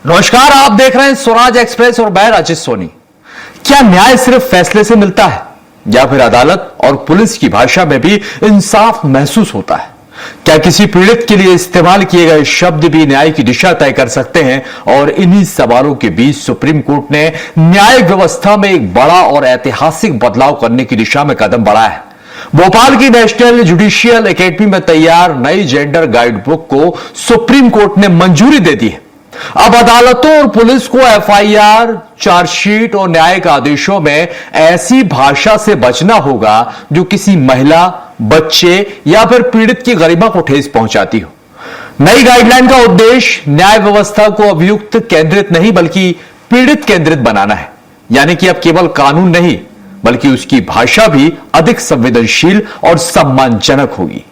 नमस्कार, आप देख रहे हैं स्वराज एक्सप्रेस और मैं राजेश सोनी। क्या न्याय सिर्फ फैसले से मिलता है या फिर अदालत और पुलिस की भाषा में भी इंसाफ महसूस होता है? क्या किसी पीड़ित के लिए इस्तेमाल किए गए शब्द भी न्याय की दिशा तय कर सकते हैं? और इन्हीं सवालों के बीच सुप्रीम कोर्ट ने न्यायिक व्यवस्था में एक बड़ा और ऐतिहासिक बदलाव करने की दिशा में कदम बढ़ाया है। भोपाल की नेशनल जुडिशियल एकेडमी में तैयार नई जेंडर गाइड बुक को सुप्रीम कोर्ट ने मंजूरी दे दी है। अब अदालतों और पुलिस को एफआईआर, चार्जशीट और न्यायिक आदेशों में ऐसी भाषा से बचना होगा जो किसी महिला, बच्चे या फिर पीड़ित की गरिमा को ठेस पहुंचाती हो। नई गाइडलाइन का उद्देश्य न्याय व्यवस्था को अभियुक्त केंद्रित नहीं बल्कि पीड़ित केंद्रित बनाना है। यानी कि अब केवल कानून नहीं बल्कि उसकी भाषा भी अधिक संवेदनशील और सम्मानजनक होगी।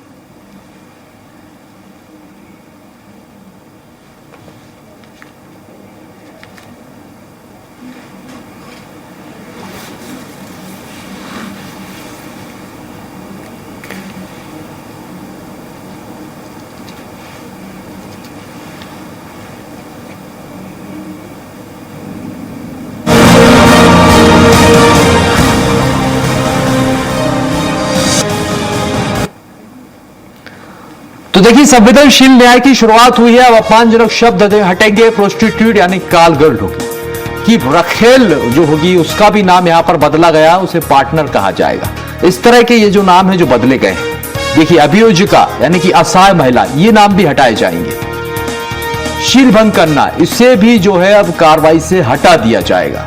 तो देखिए, संवेदनशील न्याय की शुरुआत हुई है। अब अपमानजनक शब्द हटेंगे। प्रोस्टिट्यूट यानी काल गर्ल होगी कि रखेल जो होगी उसका भी नाम यहां पर बदला गया, उसे पार्टनर कहा जाएगा। इस तरह के ये जो नाम है जो बदले गए हैं। देखिए, अभियोजिका यानी कि असहाय महिला, ये नाम भी हटाए जाएंगे। शील भंग करना, इसे भी जो है अब कार्रवाई से हटा दिया जाएगा।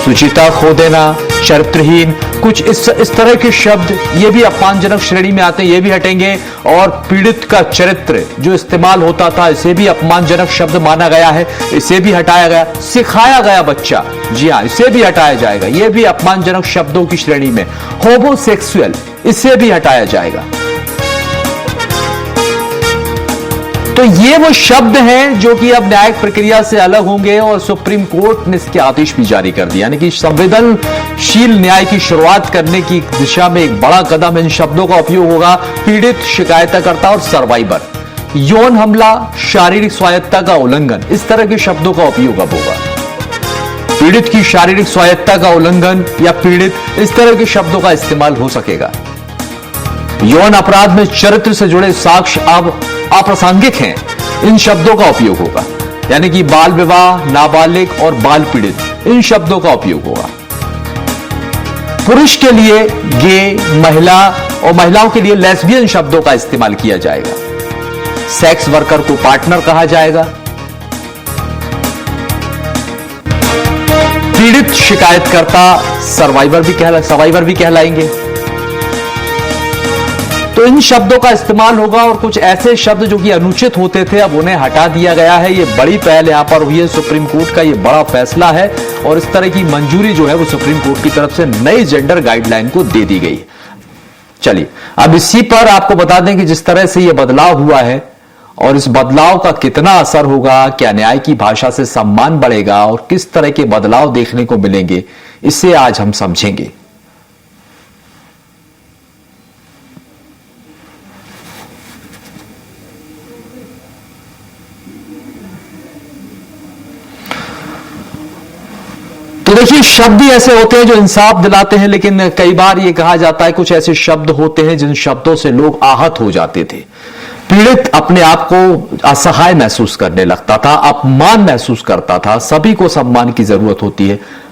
सुचिता खो देना, चरित्रहीन, कुछ इस तरह के शब्द ये भी अपमानजनक श्रेणी में आते हैं, ये भी हटेंगे। और पीड़ित का चरित्र जो इस्तेमाल होता था, इसे भी अपमानजनक शब्द माना गया है, इसे भी हटाया गया। सिखाया गया बच्चा, जी हां, इसे भी हटाया जाएगा, ये भी अपमानजनक शब्दों की श्रेणी में। होमोसेक्सुअल, इसे भी हटाया जाएगा। तो ये वो शब्द हैं जो कि अब न्यायिक प्रक्रिया से अलग होंगे और सुप्रीम कोर्ट ने इसके आदेश भी जारी कर दिया। यानी कि संवेदनशील न्याय की शुरुआत करने की दिशा में एक बड़ा कदम। इन शब्दों का उपयोग होगा पीड़ित, शिकायतकर्ता और सर्वाइवर। यौन हमला, शारीरिक स्वायत्तता का उल्लंघन, इस तरह के शब्दों का उपयोग अब होगा। पीड़ित की शारीरिक स्वायत्तता का उल्लंघन या पीड़ित, इस तरह के शब्दों का इस्तेमाल हो सकेगा। यौन अपराध में चरित्र से जुड़े साक्ष्य अब अप्रासंगिक हैं, इन शब्दों का उपयोग होगा। यानी कि बाल विवाह, नाबालिग और बाल पीड़ित, इन शब्दों का उपयोग होगा। पुरुष के लिए गे, महिला और महिलाओं के लिए लेस्बियन शब्दों का इस्तेमाल किया जाएगा। सेक्स वर्कर को पार्टनर कहा जाएगा। पीड़ित, शिकायतकर्ता, सर्वाइवर भी कहलाएंगे। तो इन शब्दों का इस्तेमाल होगा और कुछ ऐसे शब्द जो कि अनुचित होते थे अब उन्हें हटा दिया गया है। ये बड़ी पहल यहां पर हुई है। सुप्रीम कोर्ट का ये बड़ा फैसला है और इस तरह की मंजूरी जो है वो सुप्रीम कोर्ट की तरफ से नई जेंडर गाइडलाइन को दे दी गई। चलिए, अब इसी पर आपको बता दें कि जिस तरह से ये बदलाव हुआ है और इस बदलाव का कितना असर होगा, क्या न्याय की भाषा से सम्मान बढ़ेगा और किस तरह के बदलाव देखने को मिलेंगे, इसे आज हम समझेंगे। तो देखिए, शब्द ही ऐसे होते हैं जो इंसाफ दिलाते हैं, लेकिन कई बार ये कहा जाता है कुछ ऐसे शब्द होते हैं जिन शब्दों से लोग आहत हो जाते थे। पीड़ित अपने आप को असहाय महसूस करने लगता था, अपमान महसूस करता था। सभी को सम्मान की जरूरत होती है।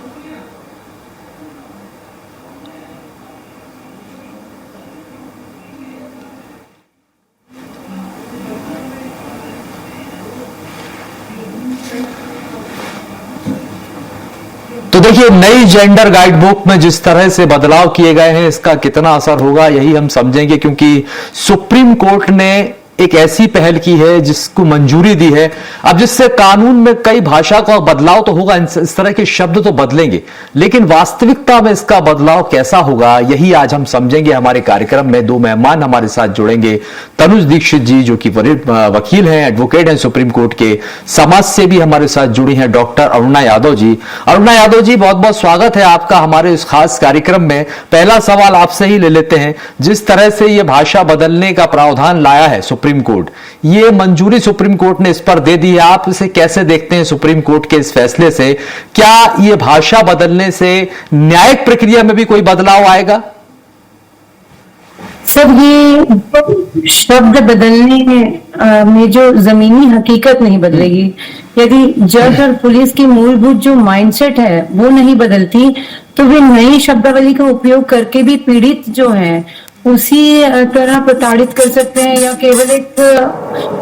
तो देखिए, नई जेंडर गाइड बुक में जिस तरह से बदलाव किए गए हैं, इसका कितना असर होगा यही हम समझेंगे, क्योंकि सुप्रीम कोर्ट ने एक ऐसी पहल की है जिसको मंजूरी दी है। अब जिससे कानून में कई भाषा का बदलाव तो होगा, इस तरह के शब्द तो बदलेंगे, लेकिन वास्तविकता में इसका बदलाव कैसा होगा यही आज हम समझेंगे। हमारे कार्यक्रम में दो मेहमान हमारे साथ जुड़ेंगे। तनुज दीक्षित जी जो कि वकील हैं, एडवोकेट हैं सुप्रीम कोर्ट के। समाज से भी हमारे साथ जुड़ी हैं डॉक्टर अरुणा यादव जी। अरुणा यादव जी, बहुत बहुत स्वागत है आपका हमारे इस खास कार्यक्रम में। पहला सवाल आपसे ही ले लेते हैं, जिस तरह से यह भाषा बदलने का प्रावधान लाया है सुप्रीम सुप्रीम कोर्ट, ये मंजूरी सुप्रीम कोर्ट ने इस पर दे दी है। आप इसे कैसे देखते हैं सुप्रीम कोर्ट के इस फैसले से? क्या ये भाषा बदलने से न्यायिक प्रक्रिया में भी कोई बदलाव आएगा? सर, ये शब्द बदलने में जो जमीनी हकीकत नहीं बदलेगी। यदि जज और पुलिस की मूलभूत जो माइंडसेट है वो नहीं बदलती, तो वे नई शब्दावली का उपयोग करके भी पीड़ित जो हैं उसी तरह प्रताड़ित कर सकते हैं, या केवल एक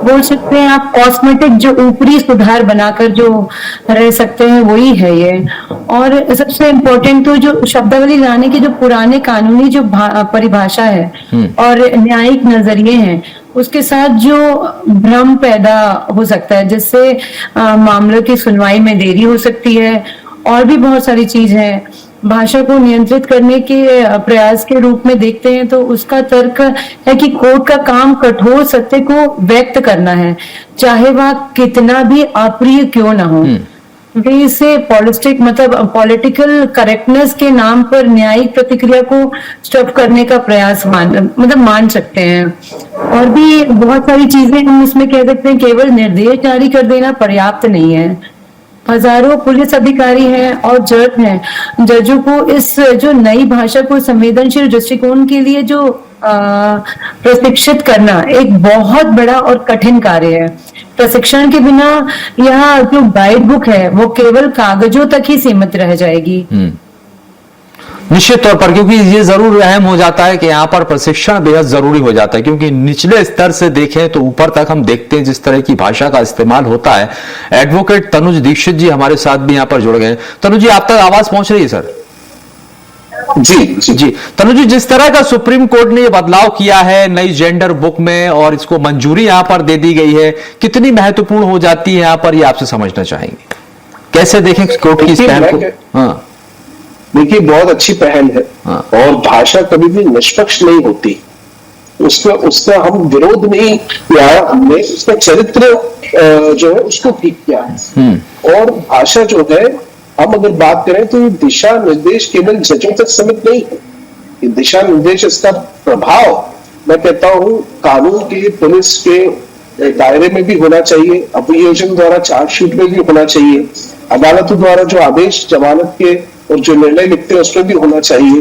बोल सकते हैं आप कॉस्मेटिक जो ऊपरी सुधार बनाकर जो रह सकते हैं वही है ये। और सबसे इम्पोर्टेंट तो जो शब्दावली लाने की जो पुराने कानूनी जो परिभाषा है और न्यायिक नजरिए हैं, उसके साथ जो भ्रम पैदा हो सकता है, जिससे मामलों की सुनवाई में देरी हो सकती है। और भी बहुत सारी चीज है। भाषा को नियंत्रित करने के प्रयास के रूप में देखते हैं तो उसका तर्क है कि कोर्ट का काम कठोर सत्य को व्यक्त करना है, चाहे वह कितना भी अप्रिय क्यों ना हो। वे इसे पॉलिटिकल करेक्टनेस के नाम पर न्यायिक प्रतिक्रिया को स्टॉप करने का प्रयास मान सकते हैं। और भी बहुत सारी चीजें हम इसमें कह सकते हैं। केवल निर्देश जारी कर देना पर्याप्त नहीं है। हजारों पुलिस अधिकारी हैं और जज हैं। जजों को इस जो नई भाषा को संवेदनशील दृष्टिकोण के लिए जो प्रशिक्षित करना एक बहुत बड़ा और कठिन कार्य है। प्रशिक्षण के बिना यह जो गाइड बुक है वो केवल कागजों तक ही सीमित रह जाएगी। निश्चित तौर पर, क्योंकि ये जरूर अहम हो जाता है कि यहाँ पर प्रशिक्षण बेहद जरूरी हो जाता है, क्योंकि निचले स्तर से देखें तो ऊपर तक हम देखते हैं जिस तरह की भाषा का इस्तेमाल होता है। एडवोकेट तनुज दीक्षित जी हमारे साथ भी यहाँ पर जुड़ गए। तनुज जी, आप तक आवाज पहुंच रही है सर? जी। तनुज जी, जिस तरह का सुप्रीम कोर्ट ने ये बदलाव किया है नई जेंडर बुक में और इसको मंजूरी यहाँ पर दे दी गई है, कितनी महत्वपूर्ण हो जाती है यहाँ पर, ये आपसे समझना चाहेंगे? कैसे देखें कोर्ट की इस पहल को? हाँ, देखिए, बहुत अच्छी पहल है। और भाषा कभी भी निष्पक्ष नहीं होती। उसका हम विरोध नहीं किया, हमने उसका चरित्र जो है उसको ठीक किया है। और भाषा जो है, हम अगर बात करें तो ये दिशा निर्देश केवल जजों तक सीमित नहीं है। ये दिशा निर्देश, इसका प्रभाव मैं कहता हूँ कानून के, पुलिस के दायरे में भी होना चाहिए, अभियोजन द्वारा चार्जशीट में भी होना चाहिए, अदालतों द्वारा जो आदेश जमानत के और जो निर्णय लिखते हैं उसमें भी होना चाहिए।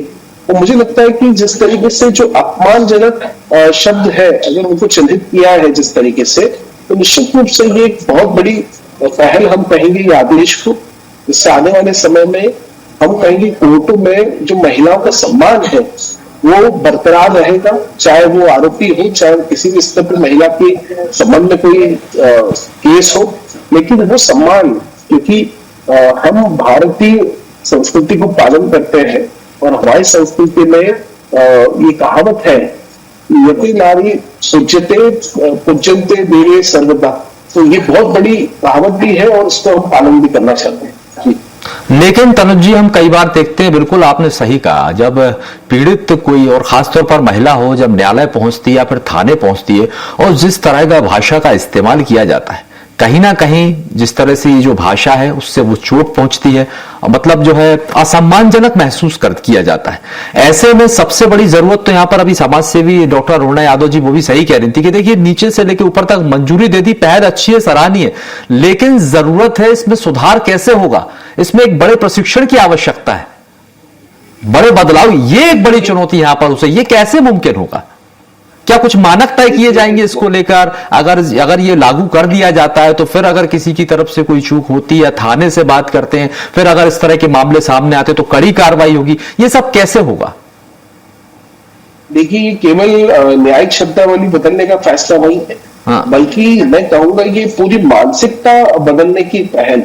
और मुझे लगता है कि जिस तरीके से जो अपमानजनक शब्द है, अगर उनको चिन्हित किया है जिस तरीके से, तो निश्चित रूप से ये एक बहुत बड़ी पहल हम कहेंगे ये आदेश को। इससे आने वाले समय में हम कहेंगे कोर्टों में जो महिलाओं का सम्मान है वो बरकरार रहेगा, चाहे वो आरोपी हो, चाहे किसी भी स्तर पर महिला के संबंध में कोई केस हो, लेकिन वो सम्मान, क्योंकि हम भारतीय संस्कृति को पालन करते हैं और हमारी संस्कृति में ये कहावत है, यति नारी पूज्यन्ते देवे सर्वदा। तो ये बहुत बड़ी कहावत भी है और इसको हम पालन भी करना चाहते हैं। लेकिन तनुज जी, हम कई बार देखते हैं, बिल्कुल आपने सही कहा, जब पीड़ित कोई और खासतौर पर महिला हो, जब न्यायालय पहुंचती है या फिर थाने पहुंचती है और जिस तरह का भाषा का इस्तेमाल किया जाता है, कहीं ना कहीं जिस तरह से ये जो भाषा है उससे वो चोट पहुंचती है, मतलब जो है असम्मानजनक महसूस किया जाता है। ऐसे में सबसे बड़ी जरूरत तो यहाँ पर अभी समाज सेवी डॉक्टर अरुणा यादव जी वो भी सही कह रही थी कि देखिए, नीचे से लेकर ऊपर तक मंजूरी दे दी, पहल अच्छी है, सराहनीय है, लेकिन जरूरत है इसमें सुधार कैसे होगा, इसमें एक बड़े प्रशिक्षण की आवश्यकता है, बड़े बदलाव, ये एक बड़ी चुनौती यहां पर उसे, ये कैसे मुमकिन होगा? क्या कुछ मानक तय किए जाएंगे इसको लेकर? अगर ये लागू कर दिया जाता है तो फिर अगर किसी की तरफ से कोई चूक होती है, थाने से बात करते हैं, फिर अगर इस तरह के मामले सामने आते तो कड़ी कार्रवाई होगी, ये सब कैसे होगा? देखिए, ये केवल न्यायिक शब्दावली बदलने का फैसला नहीं है, बल्कि मैं कहूंगा ये पूरी मानसिकता बदलने की पहल।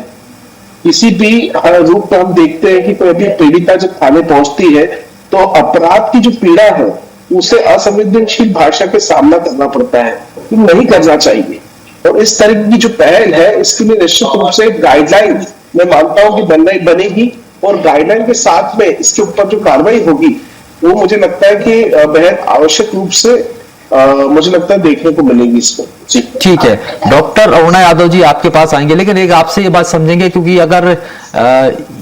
किसी भी रूप में हम देखते हैं कि कोई अभी पीड़िता जब थाने पहुंचती है तो अपराध की जो पीड़ा है उसे असंवेदनशील भाषा के सामना करना पड़ता है, तो नहीं करना चाहिए। और इस तरह की जो पहल है इसके लिए निश्चित रूप से गाइडलाइन मैं मानता हूं कि बनेगी, और गाइडलाइन के साथ में इसके ऊपर जो कार्रवाई होगी वो मुझे लगता है कि बेहद आवश्यक रूप से मुझे लगता है देखने को मिलेगी इसको। ठीक है, डॉक्टर अरुणा यादव जी आपके पास आएंगे, लेकिन एक आपसे ये बात समझेंगे, क्योंकि अगर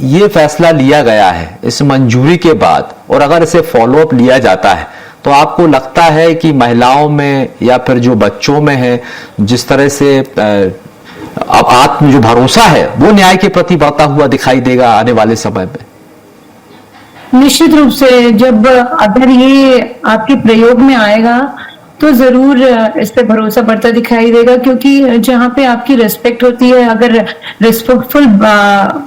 ये फैसला लिया गया है इस मंजूरी के बाद और अगर इसे फॉलोअप लिया जाता है तो आपको लगता है कि महिलाओं में या फिर जो बच्चों में है, जिस तरह से अब आत्म जो भरोसा है वो न्याय के प्रति बढ़ता हुआ दिखाई देगा आने वाले समय में? निश्चित रूप से जब अगर ये आपके प्रयोग में आएगा तो जरूर इस पे भरोसा बढ़ता दिखाई देगा, क्योंकि जहाँ पे आपकी रिस्पेक्ट होती है, अगर रिस्पेक्टफुल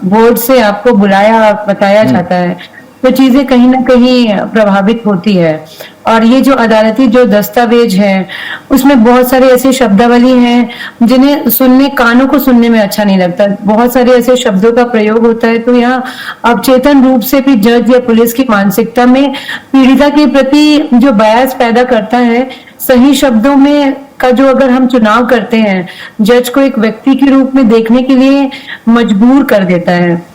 वर्ड से आपको बुलाया बताया जाता है तो चीजें कहीं ना कहीं प्रभावित होती है। और ये जो अदालती जो दस्तावेज है उसमें बहुत सारे ऐसे शब्दावली हैं जिन्हें कानों को सुनने में अच्छा नहीं लगता, बहुत सारे ऐसे शब्दों का प्रयोग होता है। तो यहाँ अवचेतन रूप से भी जज या पुलिस की मानसिकता में पीड़िता के प्रति जो बयास पैदा करता है, सही शब्दों में का जो अगर हम चुनाव करते हैं, जज को एक व्यक्ति के रूप में देखने के लिए मजबूर कर देता है।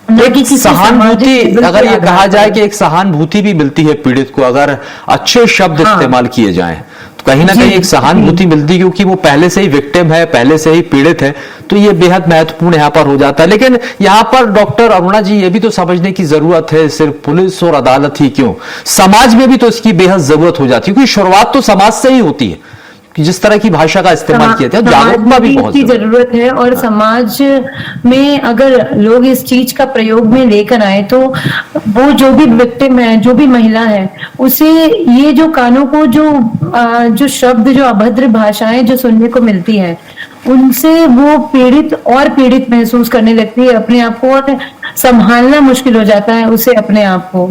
एक सहानुभूति, अगर ये कहा जाए कि एक सहानुभूति भी मिलती है पीड़ित को अगर अच्छे शब्द इस्तेमाल किए जाएं, तो कहीं ना कहीं एक सहानुभूति मिलती है, क्योंकि वो पहले से ही विक्टिम है, पहले से ही पीड़ित है, तो ये बेहद महत्वपूर्ण यहाँ पर हो जाता है। लेकिन यहाँ पर डॉक्टर अरुणा जी ये भी तो समझने की जरूरत है, सिर्फ पुलिस और अदालत ही क्यों, समाज में भी तो इसकी बेहद जरूरत हो जाती है, क्योंकि शुरुआत तो समाज से ही होती है कि जिस तरह की भाषा का इस्तेमाल किया जाता है, जागरूकता भी बहुत जरूरत है। और समाज में अगर लोग इस चीज का प्रयोग में लेकर आए तो वो जो भी विक्टिम है, जो भी महिला है, उसे ये जो कानों को जो शब्द, जो अभद्र भाषाएं जो सुनने को मिलती है, उनसे वो पीड़ित और पीड़ित महसूस करने लगती है अपने आप को, और संभालना मुश्किल हो जाता है उसे अपने आप को।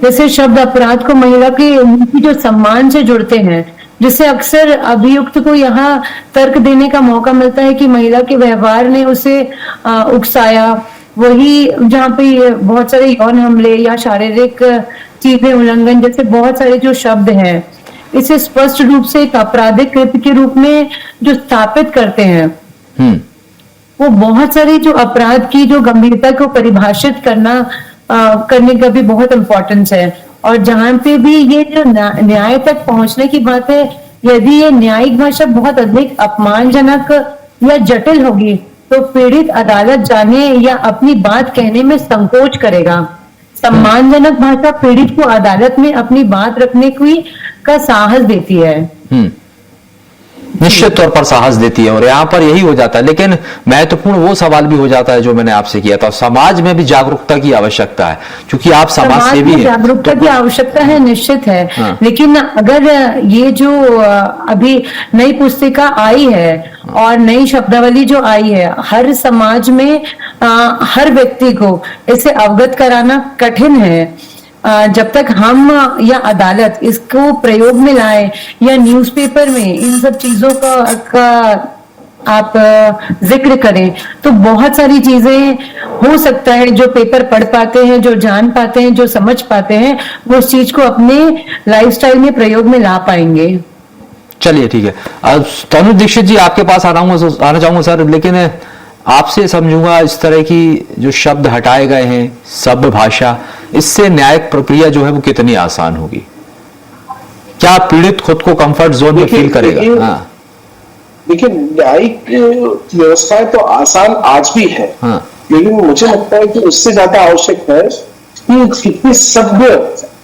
जैसे शब्द अपराध को महिला के उनकी जो सम्मान से जुड़ते हैं, जिससे अक्सर अभियुक्त को यहाँ तर्क देने का मौका मिलता है कि महिला के व्यवहार ने उसे उकसाया। वही जहाँ पे बहुत सारे यौन हमले या शारीरिक चीजें उल्लंघन जैसे बहुत सारे जो शब्द हैं, इसे स्पष्ट रूप से एक आपराधिक कृत्य के रूप में जो स्थापित करते हैं, वो बहुत सारे जो अपराध की जो गंभीरता को परिभाषित करने का भी बहुत इम्पोर्टेंस है। और जहां पे भी ये जो न्याय तक पहुंचने की बात है, यदि ये न्यायिक भाषा बहुत अधिक अपमानजनक या जटिल होगी तो पीड़ित अदालत जाने या अपनी बात कहने में संकोच करेगा। सम्मानजनक भाषा पीड़ित को अदालत में अपनी बात रखने का साहस देती है। निश्चित तौर पर साहस देती है, और यहाँ पर यही हो जाता है। लेकिन महत्वपूर्ण वो सवाल भी हो जाता है जो मैंने आपसे किया था, समाज में भी जागरूकता की आवश्यकता है, क्योंकि आप समाज सेवी हैं। जागरूकता की आवश्यकता है, निश्चित है। हाँ। लेकिन अगर ये जो अभी नई पुस्तिका आई है और नई शब्दावली जो आई है, हर समाज में हर व्यक्ति को इसे अवगत कराना कठिन है। जब तक हम या अदालत इसको प्रयोग में लाए या न्यूज़पेपर में इन सब चीजों का आप जिक्र करें, तो बहुत सारी चीजें हो सकता है जो पेपर पढ़ पाते हैं, जो जान पाते हैं, जो समझ पाते हैं, वो उस चीज को अपने लाइफस्टाइल में प्रयोग में ला पाएंगे। चलिए ठीक है, तनु दीक्षित जी आपके पास आना चाहूंगा सर, लेकिन आपसे समझूंगा इस तरह की जो शब्द हटाए गए हैं, सभ्य भाषा, इससे न्यायिक प्रक्रिया जो है वो कितनी आसान होगी? क्या पीड़ित खुद को कंफर्ट जोन में फील करेगा? देखिए, न्यायिक व्यवस्थाएं तो आसान आज भी है, लेकिन मुझे लगता है कि उससे ज्यादा आवश्यक है कि कितनी सभ्य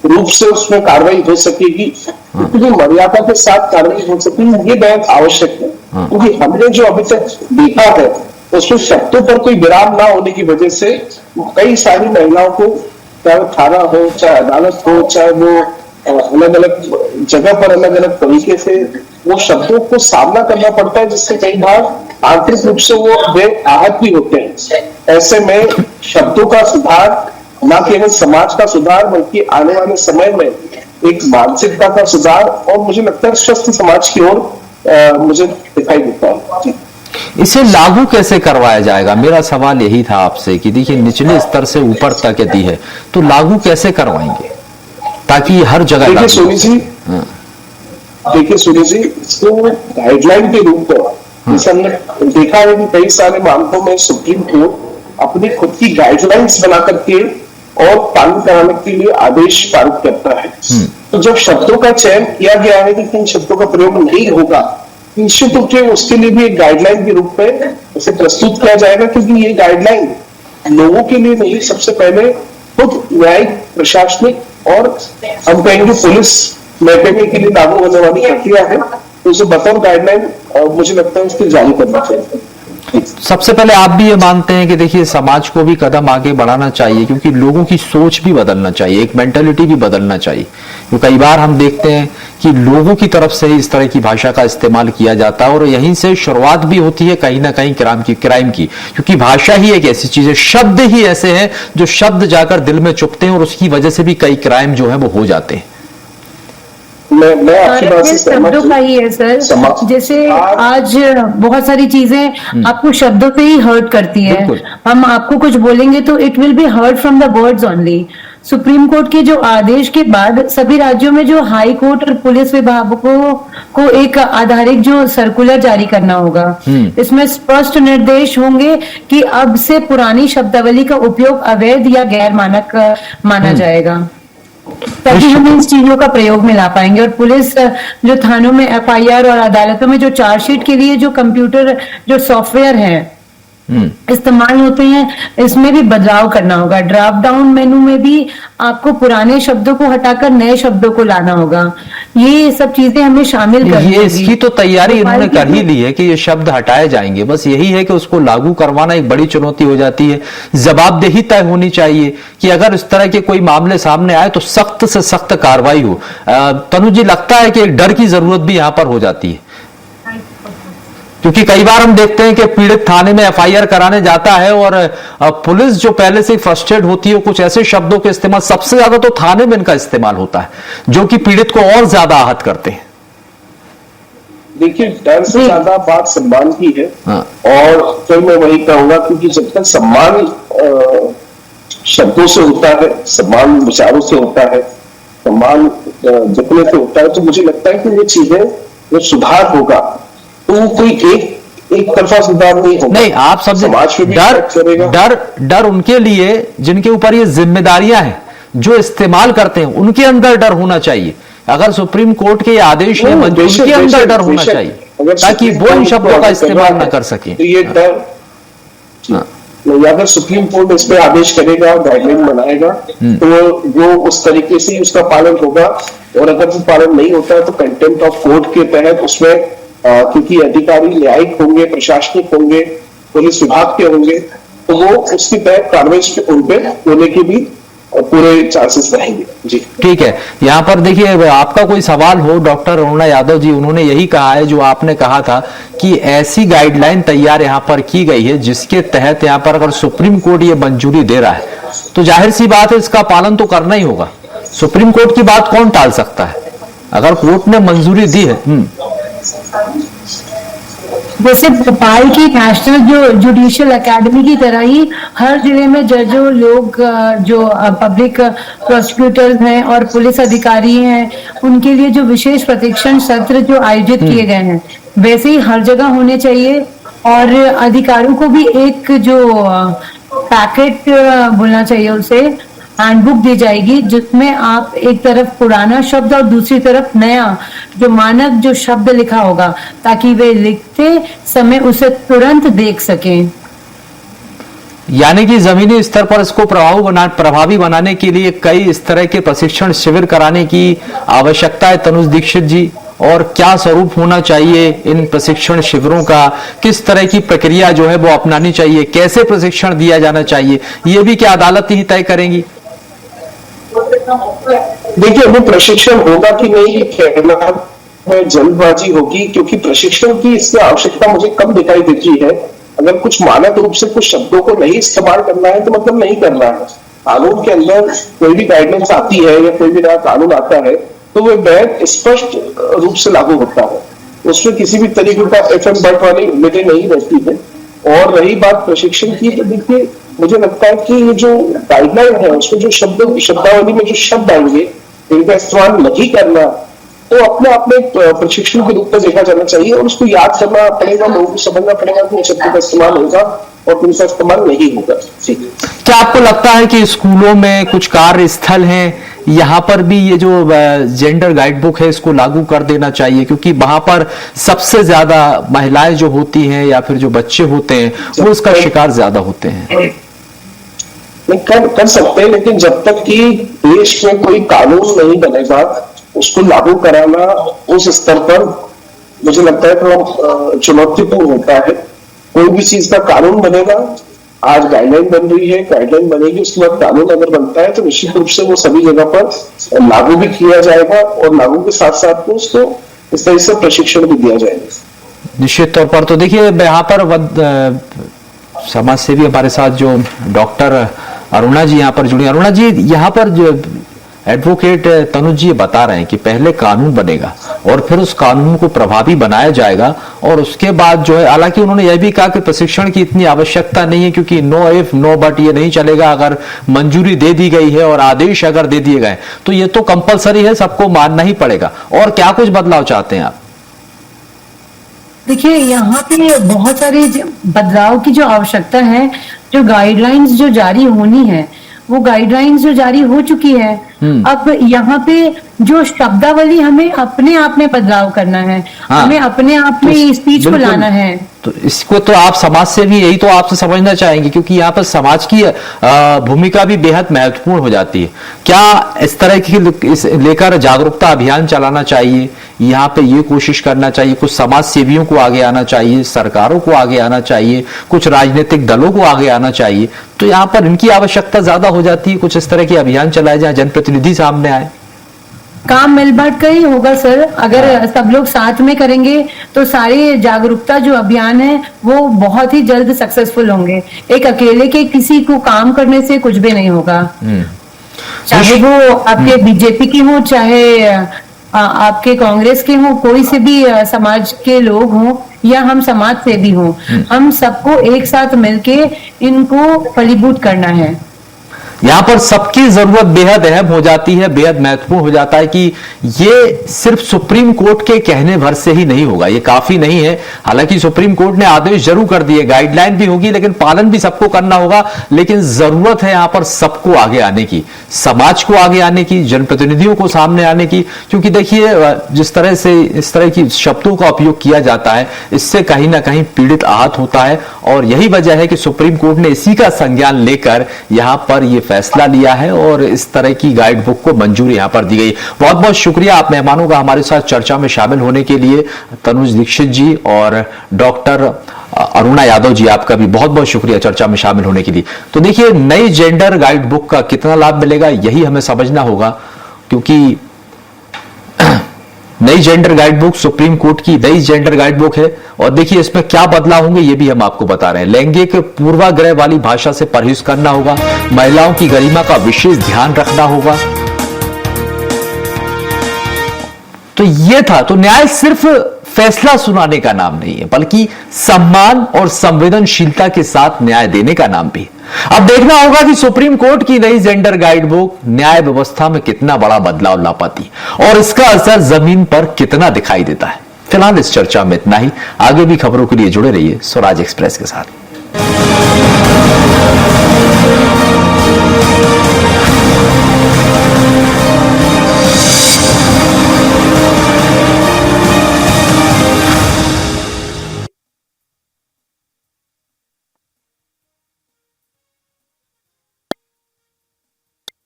रूप से उसमें कार्रवाई हो सकेगी, कितनी मर्यादा के साथ कार्रवाई हो सकेगी, ये बहुत आवश्यक है। क्योंकि हमने जो अभी तक देखा है उसमें शब्दों पर कोई विराम ना होने की वजह से कई सारी महिलाओं को, चाहे थाना हो, चाहे अदालत हो, चाहे वो अलग अलग जगह पर अलग अलग तरीके से वो शब्दों को सामना करना पड़ता है, जिससे कई बार आंतरिक रूप से वो वे आहत भी होते हैं। ऐसे में शब्दों का सुधार न केवल समाज का सुधार, बल्कि आने वाले समय में एक मानसिकता का सुधार और मुझे लगता है स्वस्थ समाज की ओर मुझे दिखाई देता है। इसे लागू कैसे करवाया जाएगा? मेरा सवाल यही था आपसे कि देखिए, निचले स्तर से ऊपर तक यदि है तो लागू कैसे करवाएंगे ताकि हर जगह? देखिए सोनी जी, इसको गाइडलाइन के रूप में हमने देखा है कि कई सारे मामलों में सुप्रीम कोर्ट अपनी खुद की गाइडलाइंस बना करके और पालन कराने के लिए आदेश पारित करता है। तो जब शब्दों का चयन किया गया है कि किन शब्दों का प्रयोग नहीं होगा, निश्चित रूप से उसके लिए भी एक गाइडलाइन के रूप में उसे प्रस्तुत किया जाएगा, क्योंकि ये गाइडलाइन लोगों के लिए नहीं, सबसे पहले खुद न्यायिक, प्रशासनिक और हम कहेंगे पुलिस महकमे के लिए लागू होने वाली प्रक्रिया है, तो उसे बतौर गाइडलाइन मुझे लगता है उसके जारी करना चाहिए। सबसे पहले आप भी ये मानते हैं कि देखिए समाज को भी कदम आगे बढ़ाना चाहिए, क्योंकि लोगों की सोच भी बदलना चाहिए, एक मेंटालिटी भी बदलना चाहिए। तो कई बार हम देखते हैं कि लोगों की तरफ से इस तरह की भाषा का इस्तेमाल किया जाता है और यहीं से शुरुआत भी होती है कहीं ना कहीं क्राइम की, क्योंकि भाषा ही एक ऐसी चीज है, शब्द ही ऐसे हैं जो शब्द जाकर दिल में चुभते हैं और उसकी वजह से भी कई क्राइम जो है वो हो जाते हैं। मैं आपकी बात से सहमत शब्दों का ही है सर। जैसे आज बहुत सारी चीजें आपको शब्दों से ही हर्ट करती है। हम आपको कुछ बोलेंगे तो it will be hurt from the words only. Supreme court के जो आदेश के बाद सभी राज्यों में जो हाई कोर्ट और पुलिस विभाग को एक आधारित जो सर्कुलर जारी करना होगा। इसमें स्पष्ट निर्देश होंगे कि अब से पुरानी शब्दावली का उपयोग अवैध या गैर मानक माना जाएगा, तभी हम इन चीजों का प्रयोग में ला पाएंगे। और पुलिस जो थानों में एफआईआर और अदालतों में जो चार्जशीट के लिए जो कंप्यूटर जो सॉफ्टवेयर है इस्तेमाल होते हैं, इसमें भी बदलाव करना होगा। ड्रॉप डाउन मेनू में भी आपको पुराने शब्दों को हटाकर नए शब्दों को लाना होगा। ये सब चीजें हमें शामिल करनी ये इसकी तो तैयारी इन्होंने कर ही ली है कि ये शब्द हटाए जाएंगे, बस यही है कि उसको लागू करवाना एक बड़ी चुनौती हो जाती है। जवाबदेही तय होनी चाहिए कि अगर इस तरह के कोई मामले सामने आए तो सख्त से सख्त कार्रवाई हो। तनु जी, लगता है कि एक डर की जरूरत भी यहां पर हो जाती है, क्योंकि कई बार हम देखते हैं कि पीड़ित थाने में एफआईआर कराने जाता है और पुलिस जो पहले से फ्रस्ट्रेट होती है, कुछ ऐसे शब्दों के इस्तेमाल, सबसे ज्यादा तो थाने में इनका इस्तेमाल होता है, जो कि पीड़ित को और ज्यादा आहत करते हैं। देखिए, डर से ज्यादा बात सम्मान की है। और फिर मैं वही कहूंगा, क्योंकि जब तक सम्मान शब्दों से होता है, सम्मान विचारों से होता है, सम्मान जतने से होता है, तो मुझे लगता है कि ये चीजें जब सुधार होगा तो कोई एक तरफा सुधार नहीं होगा। नहीं, आप सब डर उनके लिए जिनके ऊपर ये जिम्मेदारियां हैं, जो इस्तेमाल करते हैं, उनके अंदर डर होना चाहिए। अगर सुप्रीम कोर्ट के आदेश है, उनके अंदर डर होना चाहिए, ताकि वो इन शब्दों का इस्तेमाल न कर सके। तो ये डर, अगर सुप्रीम कोर्ट इस पे आदेश करेगा, गाइडलाइन बनाएगा, तो वो उस तरीके से ही उसका पालन होगा। और अगर वो पालन नहीं होता है तो कंटेम्प्ट ऑफ कोर्ट के तहत उसमें क्योंकि अधिकारी न्यायिक होंगे, प्रशासनिक होंगे, पुलिस विभाग के होंगे, तो वो उसके तहत कार्रवाई उनपे होने की भी पूरे चांसेस रहेंगे। जी ठीक है। यहाँ पर देखिए, आपका कोई सवाल हो डॉक्टर अरुणा यादव जी, उन्होंने यही कहा है जो आपने कहा था कि ऐसी गाइडलाइन तैयार यहाँ पर की गई है जिसके तहत यहाँ पर अगर सुप्रीम कोर्ट ये मंजूरी दे रहा है तो जाहिर सी बात है इसका पालन तो करना ही होगा। सुप्रीम कोर्ट की बात कौन टाल सकता है अगर कोर्ट ने मंजूरी दी है। जैसे भोपाल की नेशनल जो जुडिशियल एकेडमी की तरह ही हर जिले में जजों, लोग जो पब्लिक प्रोसिक्यूटर्स हैं और पुलिस अधिकारी हैं, उनके लिए जो विशेष प्रशिक्षण सत्र जो आयोजित किए गए हैं, वैसे ही हर जगह होने चाहिए। और अधिकारियों को भी एक जो पैकेट बोलना चाहिए, उसे हैंडबुक दी जाएगी, जिसमें आप एक तरफ पुराना शब्द और दूसरी तरफ नया जो मानक जो शब्द लिखा होगा, ताकि वे लिखते समय उसे तुरंत देख सकें। यानी कि जमीनी स्तर पर इसको प्रभावी बनाने के लिए कई इस तरह के प्रशिक्षण शिविर कराने की आवश्यकता है। तनुज दीक्षित जी, और क्या स्वरूप होना चाहिए इन प्रशिक्षण शिविरों का, किस तरह की प्रक्रिया जो है वो अपनानी चाहिए, कैसे प्रशिक्षण दिया जाना चाहिए, ये भी क्या अदालत ही तय करेंगी? देखिए, अभी प्रशिक्षण होगा कि नहीं कहना में जल्दबाजी होगी, क्योंकि प्रशिक्षण की इसकी आवश्यकता मुझे कम दिखाई देती है। अगर कुछ मानक रूप से कुछ शब्दों को नहीं इस्तेमाल करना है तो मतलब नहीं करना है। कानून के अंदर कोई भी गाइडलाइंस आती है या कोई भी नया कानून आता है तो वह बहुत स्पष्ट रूप से लागू होता है, उसमें किसी भी तरीके का एफएम बट वाली उम्मीदें नहीं रहती है। और रही बात प्रशिक्षण की, तो देखिए मुझे लगता है कि ये जो गाइडलाइन है उसमें जो शब्दावली में जो शब्द आएंगे इनका इस्तेमाल नहीं करना, तो अपने अपने प्रशिक्षण के रूप में देखा जाना चाहिए और उसको याद करना पड़ेगा, लोगों को समझना पड़ेगा कि शब्दों का इस्तेमाल होगा और इनका इस्तेमाल नहीं होगा। क्या आपको लगता है कि स्कूलों में कुछ कार्य स्थल हैं, यहाँ पर भी ये जो जेंडर गाइडबुक है इसको लागू कर देना चाहिए, क्योंकि वहां पर सबसे ज्यादा महिलाएं जो होती हैं या फिर जो बच्चे होते हैं वो इसका शिकार ज्यादा होते हैं? कर सकते हैं, लेकिन जब तक कि देश में कोई कानून नहीं बनेगा उसको लागू कराना उस स्तर पर मुझे लगता है थोड़ा चुनौतीपूर्ण होता है। कोई भी चीज का कानून बनेगा, आज गाइडलाइन बन रही है, गाइडलाइन बनेगी, उसके बाद कानून अगर बनता है तो निश्चित रूप से वो सभी जगह पर लागू भी किया जाएगा और लागू के साथ साथ में उसको इस तरह से प्रशिक्षण भी दिया जाएगा। निश्चित तौर पर। तो देखिए यहाँ पर समाज सेवी हमारे साथ जो डॉक्टर अरुणा जी यहाँ पर जुड़ी। अरुणा जी, यहाँ पर जो एडवोकेट तनुज जी बता रहे हैं कि पहले कानून बनेगा और फिर उस कानून को प्रभावी बनाया जाएगा और उसके बाद जो है, हालांकि उन्होंने यह भी कहा कि प्रशिक्षण की इतनी आवश्यकता नहीं है क्योंकि नो इफ नो बट ये नहीं चलेगा। अगर मंजूरी दे दी गई है और आदेश अगर दे दिए गए तो ये तो कंपलसरी है, सबको मानना ही पड़ेगा। और क्या कुछ बदलाव चाहते हैं आप? देखिए, यहाँ पे बहुत सारे बदलाव की जो आवश्यकता है, जो गाइडलाइंस जो जारी होनी है वो गाइडलाइंस जो जारी हो चुकी है। अब यहाँ पे जो शब्दावली हमें अपने आप में बदलाव करना है, हमें अपने आप में इस स्पीच को लाना है। तो इसको तो आप समाज से भी यही तो आपसे समझना चाहेंगे, क्योंकि यहाँ पर समाज की भूमिका भी बेहद महत्वपूर्ण हो जाती है। क्या इस तरह की लेकर जागरूकता अभियान चलाना चाहिए? यहाँ पे ये कोशिश करना चाहिए, कुछ समाज सेवियों को आगे आना चाहिए, सरकारों को आगे आना चाहिए, कुछ राजनीतिक दलों को आगे आना चाहिए। तो यहाँ पर इनकी आवश्यकता ज्यादा हो जाती है। कुछ इस तरह के अभियान चलाए जाए, जनप्रतिनिधि सामने आए। काम मिल बांट कर ही होगा सर। अगर सब लोग साथ में करेंगे तो सारे जागरूकता जो अभियान है वो बहुत ही जल्द सक्सेसफुल होंगे। एक अकेले के किसी को काम करने से कुछ भी नहीं होगा, चाहे वो आपके बीजेपी की हो, चाहे आपके कांग्रेस के हो, कोई से भी समाज के लोग हों या हम समाज से भी हों, हम सबको एक साथ मिलके इनको फलीभूत करना है। यहां पर सबकी जरूरत बेहद अहम हो जाती है, बेहद महत्वपूर्ण हो जाता है कि ये सिर्फ सुप्रीम कोर्ट के कहने भर से ही नहीं होगा, ये काफी नहीं है। हालांकि सुप्रीम कोर्ट ने आदेश जरूर कर दिए, गाइडलाइन भी होगी, लेकिन पालन भी सबको करना होगा। लेकिन जरूरत है यहां पर सबको आगे आने की, समाज को आगे आने की, जनप्रतिनिधियों को सामने आने की। क्योंकि देखिए, जिस तरह से इस तरह की शब्दों का उपयोग किया जाता है, इससे कहीं ना कहीं पीड़ित आहत होता है। और यही वजह है कि सुप्रीम कोर्ट ने इसी का संज्ञान लेकर यहां पर यह फैसला लिया है और इस तरह की गाइड बुक को मंजूरी यहां पर दी गई। बहुत बहुत शुक्रिया आप मेहमानों का हमारे साथ चर्चा में शामिल होने के लिए, तनुज दीक्षित जी और डॉक्टर अरुणा यादव जी, आपका भी बहुत बहुत शुक्रिया चर्चा में शामिल होने के लिए। तो देखिए, नई जेंडर गाइड बुक का कितना लाभ मिलेगा यही हमें समझना होगा, क्योंकि नई gender guide book supreme court की नई जेंडर गाइड बुक है। और देखिए इसमें क्या बदलाव होंगे ये भी हम आपको बता रहे हैं। लैंगिक पूर्वाग्रह वाली भाषा से परहेज करना होगा, महिलाओं की गरिमा का विशेष ध्यान रखना होगा। तो ये था। तो न्याय सिर्फ फैसला सुनाने का नाम नहीं है, बल्कि सम्मान और संवेदनशीलता के साथ न्याय देने का नाम भी। अब देखना होगा कि सुप्रीम कोर्ट की नई जेंडर गाइड बुक न्याय व्यवस्था में कितना बड़ा बदलाव ला पाती और इसका असर जमीन पर कितना दिखाई देता है। फिलहाल इस चर्चा में इतना ही। आगे भी खबरों के लिए जुड़े रहिए स्वराज एक्सप्रेस के साथ।